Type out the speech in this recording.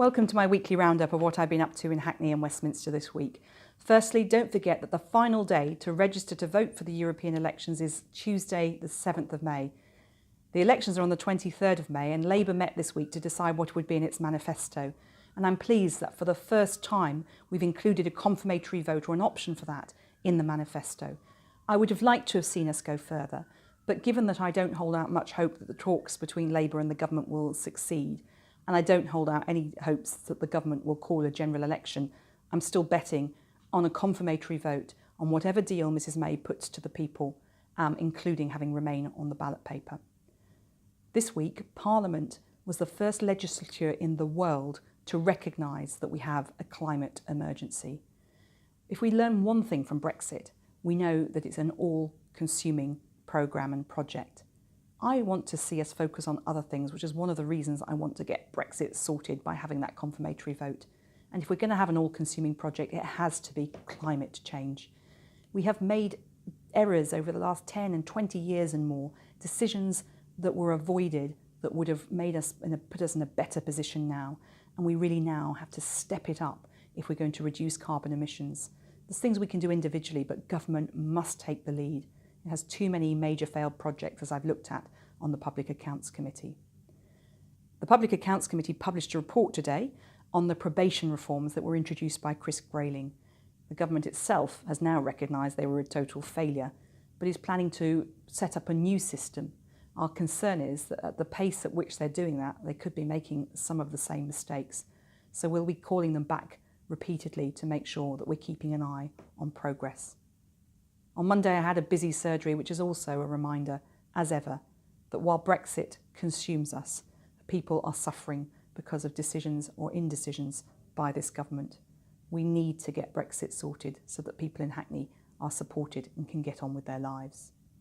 Welcome to my weekly roundup of what I've been up to in Hackney and Westminster this week. Firstly, don't forget that the final day to register to vote for the European elections is Tuesday, the 7th of May. The elections are on the 23rd of May and Labour met this week to decide what would be in its manifesto. And I'm pleased that for the first time we've included a confirmatory vote or an option for that in the manifesto. I would have liked to have seen us go further, but given that I don't hold out much hope that the talks between Labour and the government will succeed, and I don't hold out any hopes that the government will call a general election, I'm still betting on a confirmatory vote on whatever deal Mrs May puts to the people, including having Remain on the ballot paper. This week, Parliament was the first legislature in the world to recognise that we have a climate emergency. If we learn one thing from Brexit, we know that it's an all-consuming programme and project. I want to see us focus on other things, which is one of the reasons I want to get Brexit sorted by having that confirmatory vote. And if we're going to have an all-consuming project, it has to be climate change. We have made errors over the last 10 and 20 years and more, decisions that were avoided that would have made us put us in a better position now. And we really now have to step it up if we're going to reduce carbon emissions. There's things we can do individually, but government must take the lead. It has too many major failed projects, as I've looked at on the Public Accounts Committee. The Public Accounts Committee published a report today on the probation reforms that were introduced by Chris Grayling. The government itself has now recognised they were a total failure, but is planning to set up a new system. Our concern is that at the pace at which they're doing that, they could be making some of the same mistakes. So we'll be calling them back repeatedly to make sure that we're keeping an eye on progress. On Monday, I had a busy surgery, which is also a reminder, as ever, that while Brexit consumes us, people are suffering because of decisions or indecisions by this government. We need to get Brexit sorted so that people in Hackney are supported and can get on with their lives.